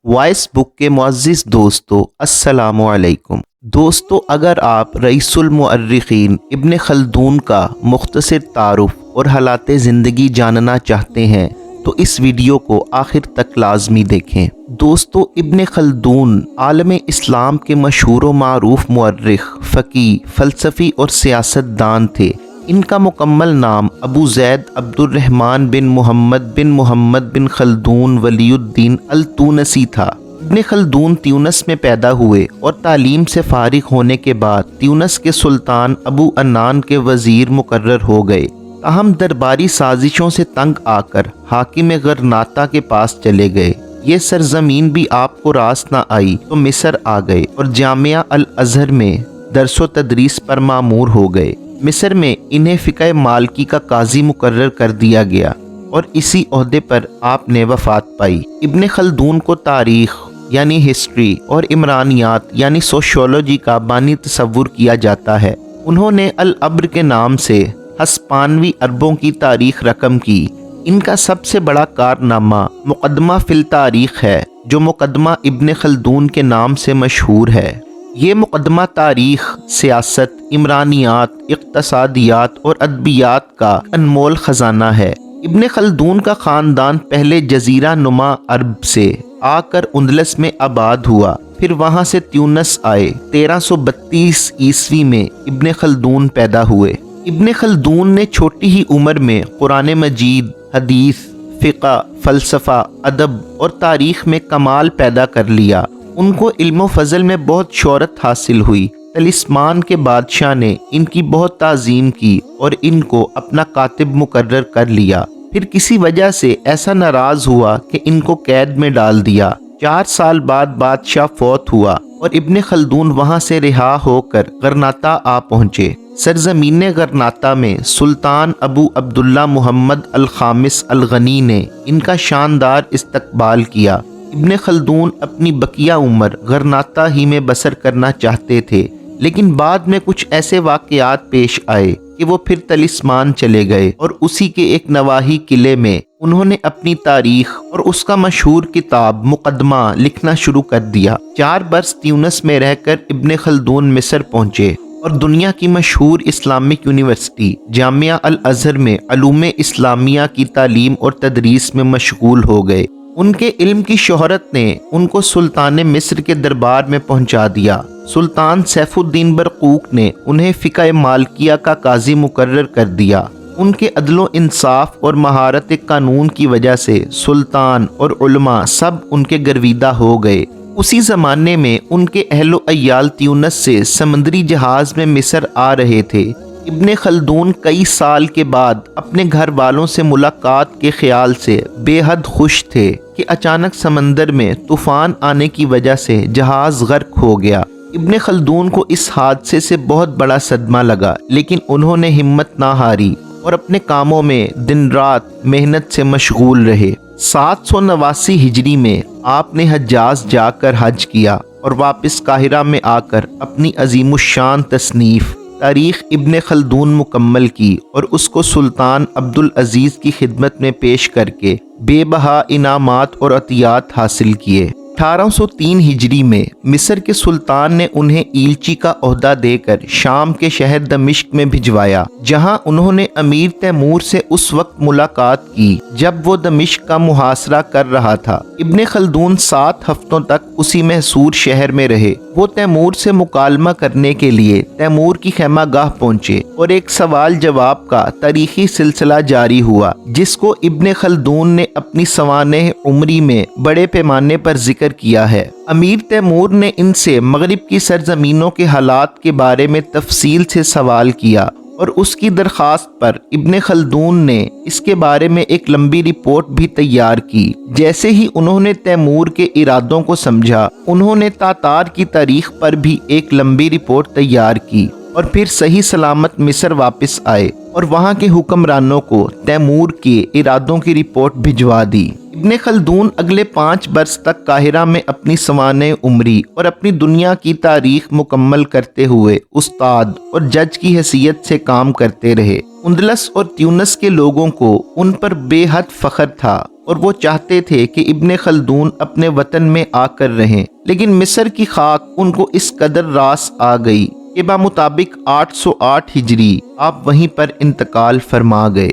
Voice بک کے معزز دوستو السلام علیکم۔ دوستو، اگر آپ رئیس المؤرخین ابن خلدون کا مختصر تعارف اور حالات زندگی جاننا چاہتے ہیں تو اس ویڈیو کو آخر تک لازمی دیکھیں۔ دوستو، ابن خلدون عالم اسلام کے مشہور و معروف مورخ، فقیہ، فلسفی اور سیاست دان تھے۔ ان کا مکمل نام ابو زید عبد الرحمن بن محمد بن خلدون ولی الدین التونسی تھا۔ ابن خلدون تیونس میں پیدا ہوئے اور تعلیم سے فارغ ہونے کے بعد تیونس کے سلطان ابو عنان کے وزیر مقرر ہو گئے۔ تاہم درباری سازشوں سے تنگ آ کر حاکم غرناطہ کے پاس چلے گئے۔ یہ سرزمین بھی آپ کو راس نہ آئی تو مصر آ گئے اور جامعہ الازہر میں درس و تدریس پر مامور ہو گئے۔ مصر میں انہیں فقہ مالکی کا قاضی مقرر کر دیا گیا اور اسی عہدے پر آپ نے وفات پائی۔ ابن خلدون کو تاریخ یعنی ہسٹری اور عمرانیات یعنی سوشیولوجی کا بانی تصور کیا جاتا ہے۔ انہوں نے العبر کے نام سے ہسپانوی عربوں کی تاریخ رقم کی۔ ان کا سب سے بڑا کارنامہ مقدمہ فی التاریخ ہے، جو مقدمہ ابن خلدون کے نام سے مشہور ہے۔ یہ مقدمہ تاریخ، سیاست، عمرانیات، اقتصادیات اور ادبیات کا انمول خزانہ ہے۔ ابن خلدون کا خاندان پہلے جزیرہ نما عرب سے آ کر اندلس میں آباد ہوا، پھر وہاں سے تیونس آئے۔ 1332 عیسوی میں ابن خلدون پیدا ہوئے۔ ابن خلدون نے چھوٹی ہی عمر میں قرآن مجید، حدیث، فقہ، فلسفہ، ادب اور تاریخ میں کمال پیدا کر لیا۔ ان کو علم و فضل میں بہت شہرت حاصل ہوئی۔ طلسمان کے بادشاہ نے ان کی بہت تعظیم کی اور ان کو اپنا کاتب مقرر کر لیا۔ پھر کسی وجہ سے ایسا ناراض ہوا کہ ان کو قید میں ڈال دیا۔ 4 سال بعد بادشاہ فوت ہوا اور ابن خلدون وہاں سے رہا ہو کر غرناطہ آ پہنچے۔ سرزمین غرناطہ میں سلطان ابو عبداللہ محمد الخامس الغنی نے ان کا شاندار استقبال کیا۔ ابن خلدون اپنی بقیہ عمر غرناطہ ہی میں بسر کرنا چاہتے تھے، لیکن بعد میں کچھ ایسے واقعات پیش آئے کہ وہ پھر طلسمان چلے گئے اور اسی کے ایک نواحی قلعے میں انہوں نے اپنی تاریخ اور اس کا مشہور کتاب مقدمہ لکھنا شروع کر دیا۔ 4 برس تیونس میں رہ کر ابن خلدون مصر پہنچے اور دنیا کی مشہور اسلامک یونیورسٹی جامعہ الازہر میں علوم اسلامیہ کی تعلیم اور تدریس میں مشغول ہو گئے۔ ان کے علم کی شہرت نے ان کو سلطان مصر کے دربار میں پہنچا دیا۔ سلطان سیف الدین برقوق نے انہیں فقہ مالکیہ کا قاضی مقرر کر دیا۔ ان کے عدل و انصاف اور مہارت قانون کی وجہ سے سلطان اور علماء سب ان کے گرویدہ ہو گئے۔ اسی زمانے میں ان کے اہل و عیال تیونس سے سمندری جہاز میں مصر آ رہے تھے۔ ابن خلدون کئی سال کے بعد اپنے گھر والوں سے ملاقات کے خیال سے بے حد خوش تھے کہ اچانک سمندر میں طوفان آنے کی وجہ سے جہاز غرق ہو گیا۔ ابن خلدون کو اس حادثے سے بہت بڑا صدمہ لگا، لیکن انہوں نے ہمت نہ ہاری اور اپنے کاموں میں دن رات محنت سے مشغول رہے۔ 789 ہجری میں آپ نے حجاز جا کر حج کیا اور واپس قاہرہ میں آ کر اپنی عظیم الشان تصنیف تاریخ ابن خلدون مکمل کی اور اس کو سلطان عبدالعزیز کی خدمت میں پیش کر کے بے بہا انعامات اور عطیات حاصل کیے۔ 1803 ہجری میں مصر کے سلطان نے انہیں ایلچی کا عہدہ دے کر شام کے شہر دمشق میں بھجوایا، جہاں انہوں نے امیر تیمور سے اس وقت ملاقات کی جب وہ دمشق کا محاصرہ کر رہا تھا۔ ابن خلدون 7 ہفتوں تک اسی محصور شہر میں رہے۔ وہ تیمور سے مکالمہ کرنے کے لیے تیمور کی خیمہ گاہ پہنچے اور ایک سوال جواب کا تاریخی سلسلہ جاری ہوا، جس کو ابن خلدون نے اپنی سوانح عمری میں بڑے پیمانے پر ذکر کیا ہے۔ امیر تیمور نے ان سے مغرب کی سرزمینوں کے حالات کے بارے میں تفصیل سے سوال کیا اور اس کی درخواست پر ابن خلدون نے اس کے بارے میں ایک لمبی رپورٹ بھی تیار کی۔ جیسے ہی انہوں نے تیمور کے ارادوں کو سمجھا، انہوں نے تاتار کی تاریخ پر بھی ایک لمبی رپورٹ تیار کی اور پھر صحیح سلامت مصر واپس آئے اور وہاں کے حکمرانوں کو تیمور کے ارادوں کی رپورٹ بھجوا دی۔ ابن خلدون اگلے 5 برس تک قاہرہ میں اپنی سوانح عمری اور اپنی دنیا کی تاریخ مکمل کرتے ہوئے استاد اور جج کی حیثیت سے کام کرتے رہے۔ اندلس اور تیونس کے لوگوں کو ان پر بے حد فخر تھا۔ اور وہ چاہتے تھے کہ ابن خلدون اپنے وطن میں آ کر رہیں، لیکن مصر کی خاک ان کو اس قدر راس آ گئی کہ بمطابق 808 ہجری آپ وہیں پر انتقال فرما گئے۔